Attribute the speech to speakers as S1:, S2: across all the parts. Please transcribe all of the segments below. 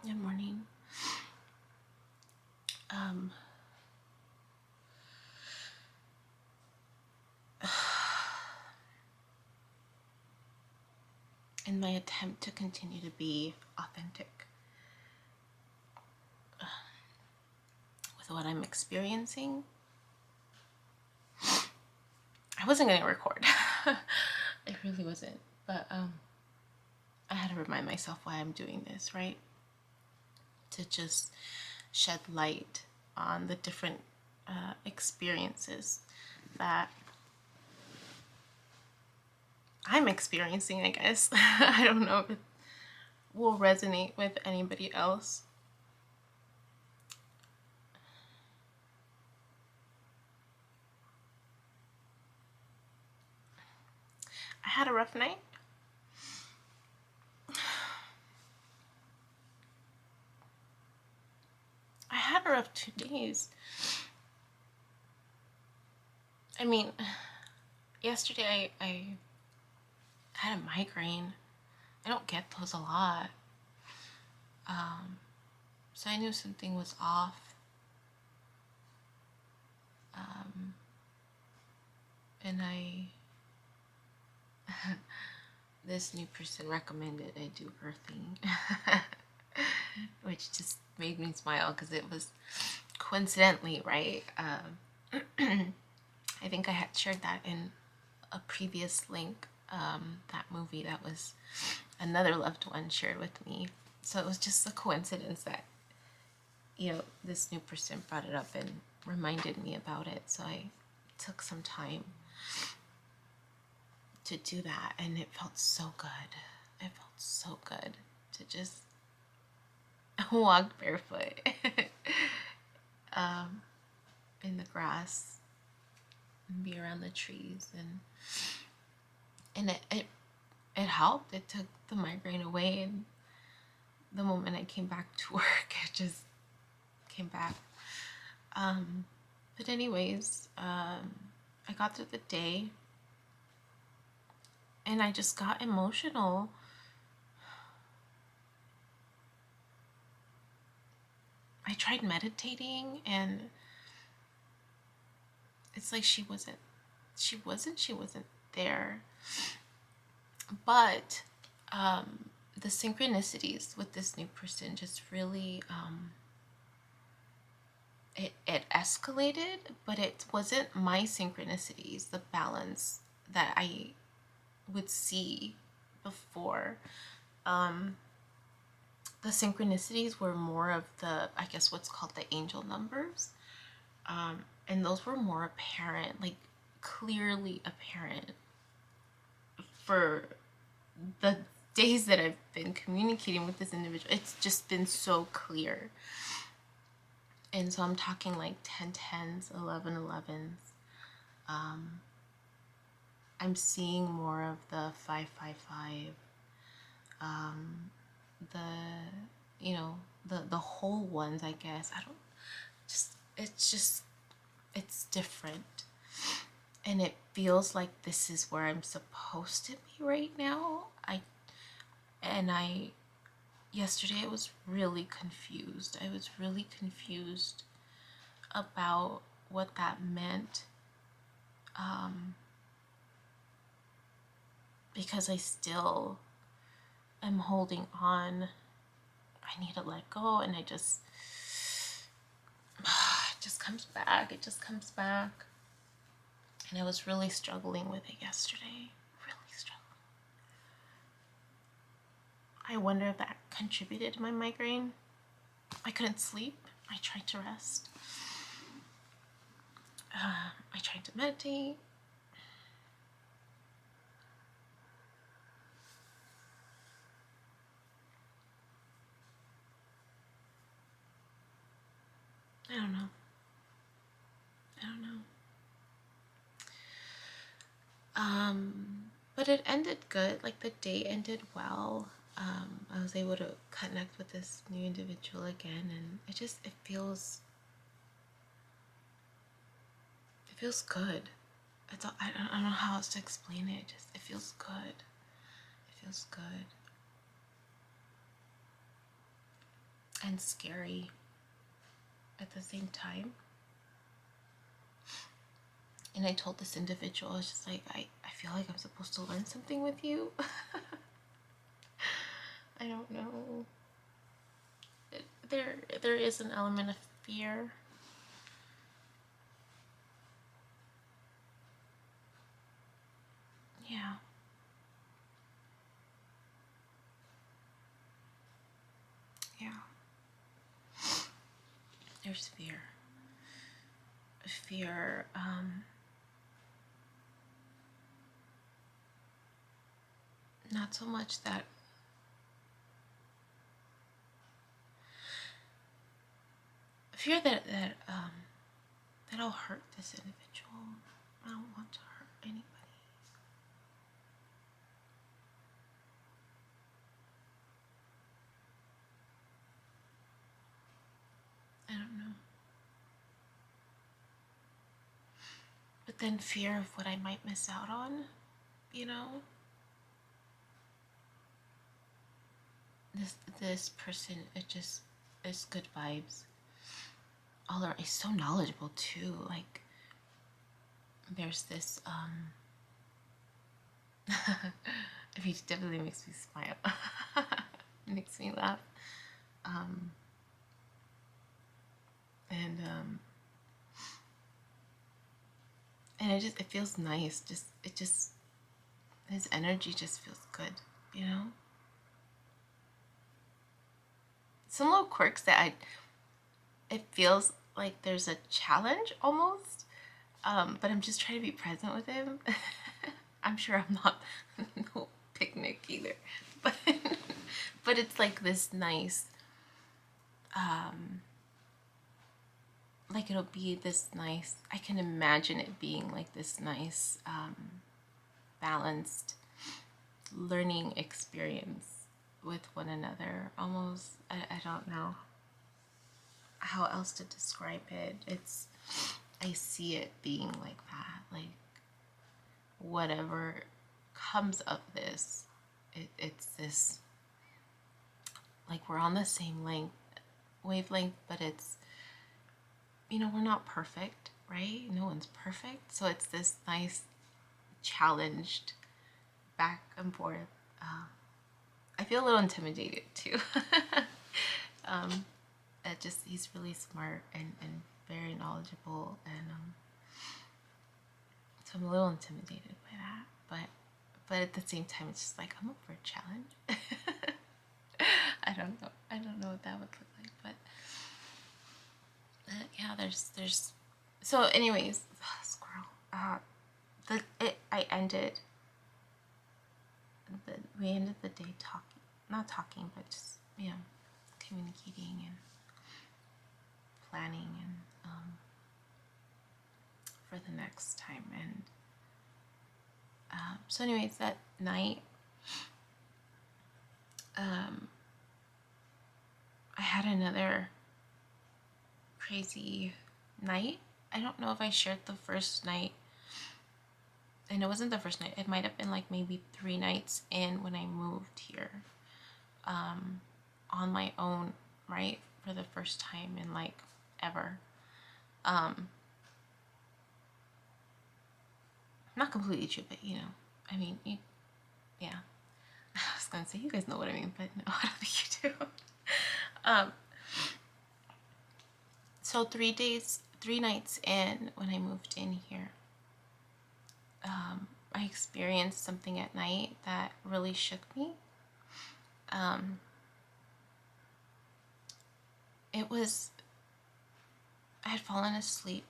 S1: Good morning. In my attempt to continue to be authentic with what I'm experiencing, I wasn't going to record. I really wasn't. But I had to remind myself why I'm doing this, right? To just shed light on the different experiences that I'm experiencing, I guess. I don't know if it will resonate with anybody else. I had a rough night. I had a rough 2 days. I mean, yesterday I had a migraine. I don't get those a lot. So I knew something was off. And this new person recommended I do earthing, which just made me smile because it was coincidentally, right? I think I had shared that in a previous link, that movie that was another loved one shared with me. So it was just a coincidence that, this new person brought it up and reminded me about it. So I took some time to do that, and it felt so good. It felt so good to just walk barefoot in the grass and be around the trees, and it helped. It took the migraine away, and the moment I came back to work, it just came back. But anyways, I got through the day, and I just got emotional. I tried meditating, and it's like she wasn't there. But the synchronicities with this new person just really it escalated, but it wasn't my synchronicities, the balance that I would see before. The synchronicities were more of the, I guess, what's called the angel numbers. And those were more apparent, like clearly apparent for the days that I've been communicating with this individual. It's just been so clear. And so I'm talking like 10 10s, 11 11s. I'm seeing more of the 5 5 5. The whole ones, I guess. It's different. And it feels like this is where I'm supposed to be right now. Yesterday I was really confused. I was really confused about what that meant. Because I still am holding on. I need to let go, and it just comes back. It just comes back. And I was really struggling with it yesterday. Really struggling. I wonder if that contributed to my migraine. I couldn't sleep. I tried to rest. I tried to meditate. I don't know. But it ended good. Like, the day ended well. I was able to connect with this new individual again, and it feels good. I don't know how else to explain it. It feels good. It feels good. and scary at the same time. And I told this individual, I was just like, I feel like I'm supposed to learn something with you. I don't know. There is an element of fear. Yeah. Yeah. There's fear. Fear, not so much that fear that I'll hurt this individual. I don't want to hurt anybody. I don't know. But then fear of what I might miss out on, you know? This person, it just is good vibes. All are is so knowledgeable too. Like there's this I mean, it definitely makes me smile. It makes me laugh. Um and and it feels nice. Just his energy just feels good, you know? Some little quirks that it feels like there's a challenge almost. But I'm just trying to be present with him. I'm sure I'm not no picnic either. But but it's like this nice like it'll be this nice, I can imagine it being like this nice balanced learning experience with one another. Almost, I don't know how else to describe it. I see it being like that. Like whatever comes of this, it's this, like we're on the same wavelength, but it's, we're not perfect, right? No one's perfect. So it's this nice challenged back and forth. I feel a little intimidated too. He's really smart and very knowledgeable, and so I'm a little intimidated by that. But at the same time, it's just like I'm up for a challenge. I don't know. I don't know what that would look like, but yeah, there's. So, anyways, squirrel. We ended the day talking, not talking, but just communicating and planning and for the next time. And so, anyways, that night, I had another crazy night. I don't know if I shared the first night, and it wasn't the first night. It might have been like maybe 3 nights in when I moved here, on my own, right, for the first time in like ever. Not completely true, but I mean, yeah. I was gonna say you guys know what I mean, but no, I don't think you do. So 3 nights in when I moved in here, I experienced something at night that really shook me. I had fallen asleep.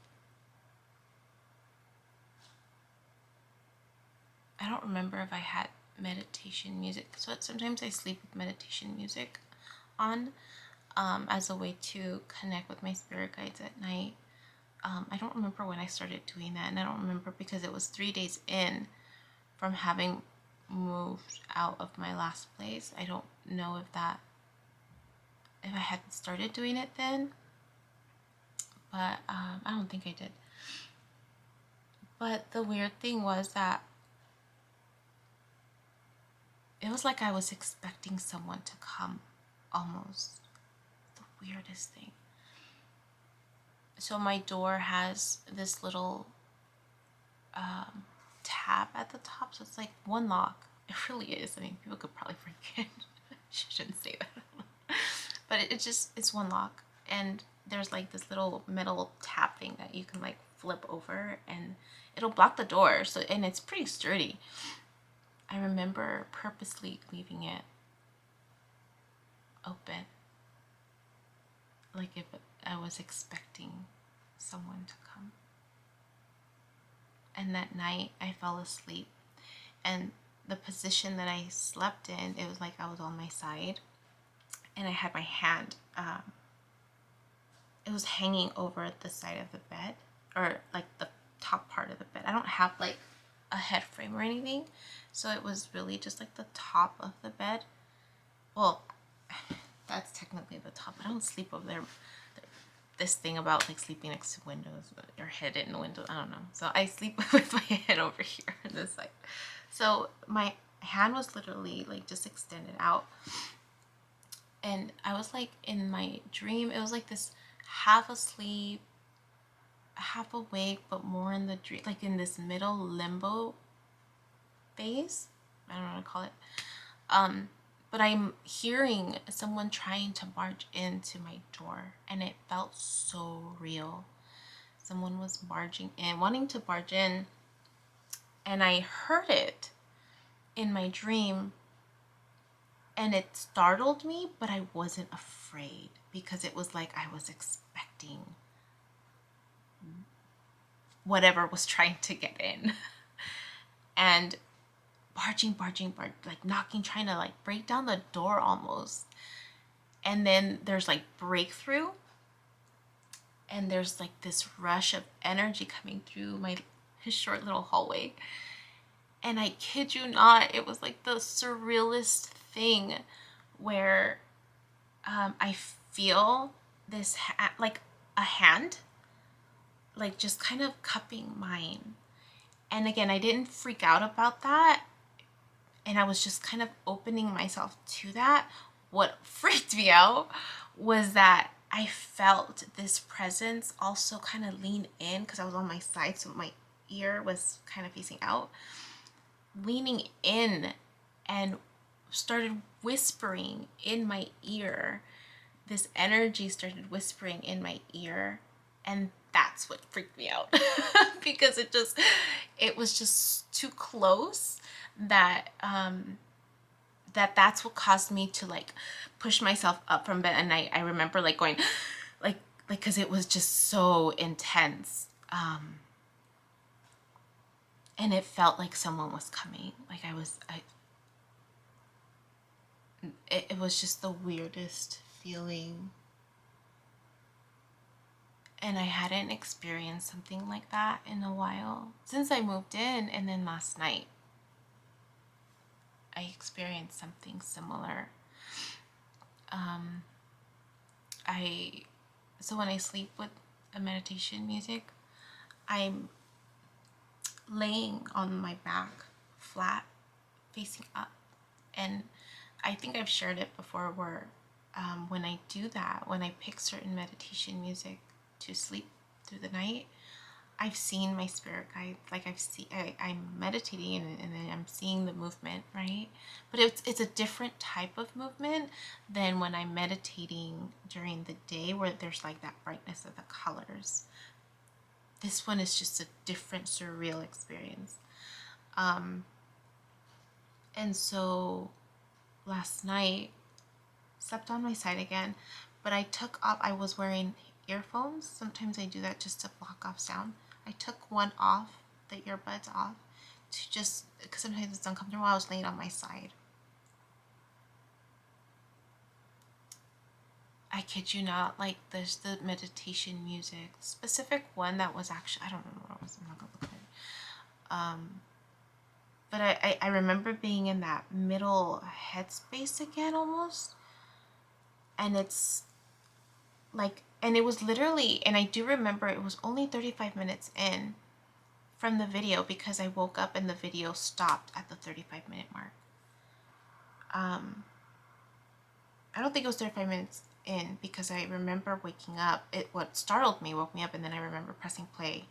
S1: I don't remember if I had meditation music. So sometimes I sleep with meditation music on, as a way to connect with my spirit guides at night. I don't remember when I started doing that, and I don't remember because it was 3 days in from having moved out of my last place. I don't know if I had started doing it then, but I don't think I did. But the weird thing was that it was like I was expecting someone to come, almost. The weirdest thing. So my door has this little tab at the top, so it's like one lock. It really is. I mean, people could probably forget. Shouldn't say that. But it's one lock, and there's like this little metal tab thing that you can like flip over, and it'll block the door. So, and it's pretty sturdy. I remember purposely leaving it open, like if I was expecting someone to come. And that night I fell asleep, and the position that I slept in, it was like I was on my side, and I had my hand, it was hanging over the side of the bed, or like the top part of the bed. I don't have like a head frame or anything, so it was really just like the top of the bed. Well, that's technically the top. I don't sleep over there. This thing about like sleeping next to windows, your head in the window, I don't know. So I sleep with my head over here on this side. So my hand was literally like just extended out, and I was like in my dream, it was like this half asleep, half awake, but more in the dream, like in this middle limbo phase. I don't know what to call it. But I'm hearing someone trying to barge into my door, and it felt so real. Someone was barging in, wanting to barge in, and I heard it in my dream, and it startled me, but I wasn't afraid because it was like I was expecting whatever was trying to get in. And barging, like knocking, trying to like break down the door almost. And then there's like breakthrough, and there's like this rush of energy coming through his short little hallway. And I kid you not, it was like the surrealist thing where I feel this like a hand, like just kind of cupping mine. And again, I didn't freak out about that, and I was just kind of opening myself to that. What freaked me out was that I felt this presence also kind of lean in, because I was on my side, so my ear was kind of facing out, leaning in and started whispering in my ear. This energy started whispering in my ear, and that's what freaked me out because it was just too close that that's what caused me to like push myself up from bed. And I remember like going like because it was just so intense, and it felt like someone was coming, like it was just the weirdest feeling. And I hadn't experienced something like that in a while since I moved in. And then last night I experienced something similar. So when I sleep with a meditation music, I'm laying on my back flat facing up. And I think I've shared it before where when I do that, when I pick certain meditation music to sleep through the night, I've seen my spirit guide, like I'm meditating and then I'm seeing the movement, right? But it's a different type of movement than when I'm meditating during the day, where there's like that brightness of the colors. This one is just a different surreal experience. And so last night, slept on my side again, but I was wearing earphones. Sometimes I do that just to block off sound. I took one off, the earbuds off, to just, because sometimes it's uncomfortable. I was laying on my side. I kid you not, like there's the meditation music, specific one that was actually, I don't remember what it was, I'm not gonna look at it. But I remember being in that middle headspace again almost. And it's like, and it was literally, and I do remember it was only 35 minutes in from the video, because I woke up and the video stopped at the 35-minute mark. I don't think it was 35 minutes. in, because I remember waking up. What startled me woke me up, and then I remember pressing play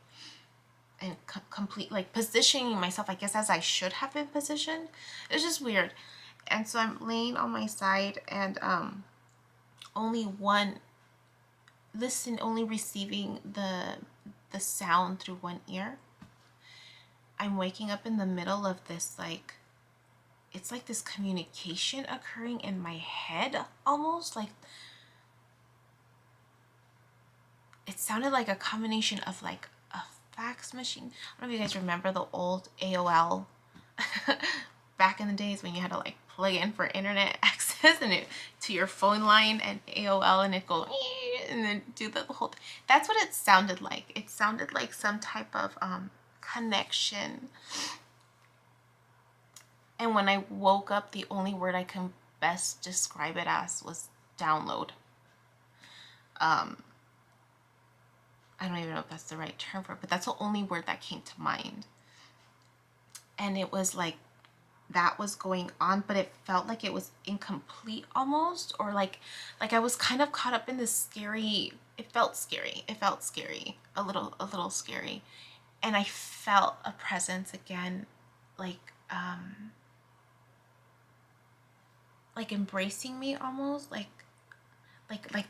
S1: and complete, like, positioning myself, I guess, as I should have been positioned. It's just weird. And so I'm laying on my side, and only receiving the sound through one ear. I'm waking up in the middle of this, like, it's like this communication occurring in my head, almost like it sounded like a combination of like a fax machine. I don't know if you guys remember the old AOL back in the days when you had to like plug in for internet access and it to your phone line and AOL, and it go and then do the whole thing. That's what it sounded like. It sounded like some type of connection. And when I woke up, the only word I can best describe it as was download. I don't even know if that's the right term for it, but that's the only word that came to mind. And it was like that was going on, but it felt like it was incomplete almost, or like I was kind of caught up in this scary, it felt scary, a little scary. And I felt a presence again, like embracing me almost, like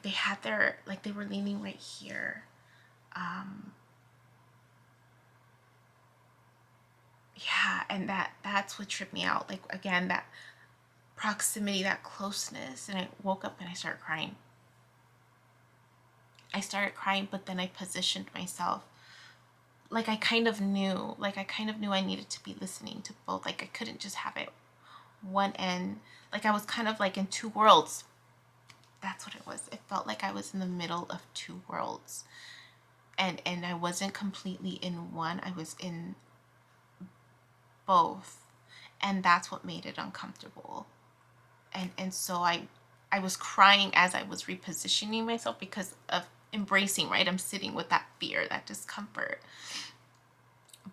S1: they had their, like they were leaning right here. Yeah, and that's what tripped me out. Like, again, that proximity, that closeness. And I woke up and I started crying. But then I positioned myself. Like I kind of knew I needed to be listening to both. Like I couldn't just have it one end. Like I was kind of like in two worlds. That's what it was. It felt like I was in the middle of two worlds. And I wasn't completely in one. I was in both. And that's what made it uncomfortable. And so I was crying as I was repositioning myself because of embracing, right? I'm sitting with that fear, that discomfort.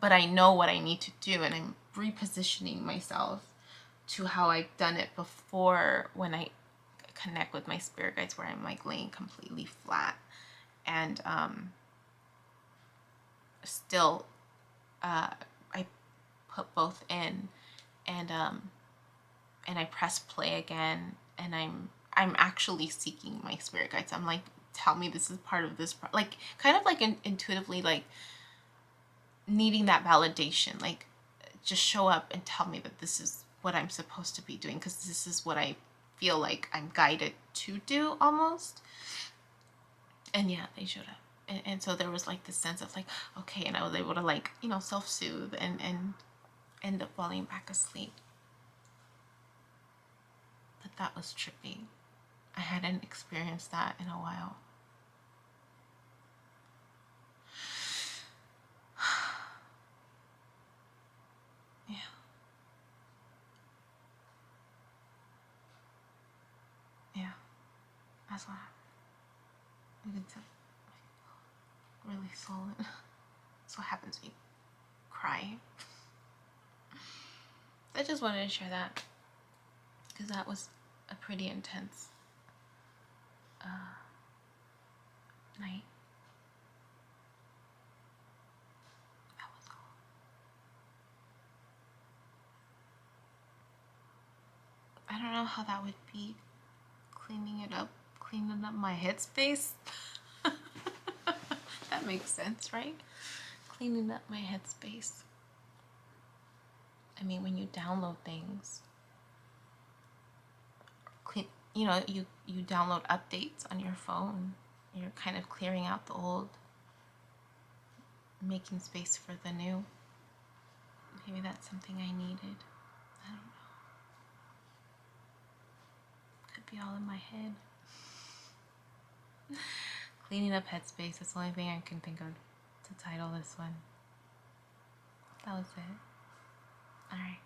S1: But I know what I need to do, and I'm repositioning myself to how I've done it before when I connect with my spirit guides, where I'm like laying completely flat. And still I put both in, and I press play again, and I'm actually seeking my spirit guides. I'm like, tell me this is part of this, like kind of like intuitively, like needing that validation, like just show up and tell me that this is what I'm supposed to be doing, because this is what I feel like I'm guided to do almost. And yeah, they showed up. And so there was like this sense of like, okay, and I was able to like, self-soothe and end up falling back asleep. But that was trippy. I hadn't experienced that in a while. Yeah. Yeah. That's what happened. You can tell, like, really swollen. That's what happens when you cry. I just wanted to share that, because that was a pretty intense night. That was all. I don't know how that would be cleaning up my headspace. That makes sense, right? Cleaning up my headspace. I mean, when you download things, you download updates on your phone. You're kind of clearing out the old, making space for the new. Maybe that's something I needed. I don't know. Could be all in my head. Cleaning up headspace. That's the only thing I can think of to title this one. That was it. Alright.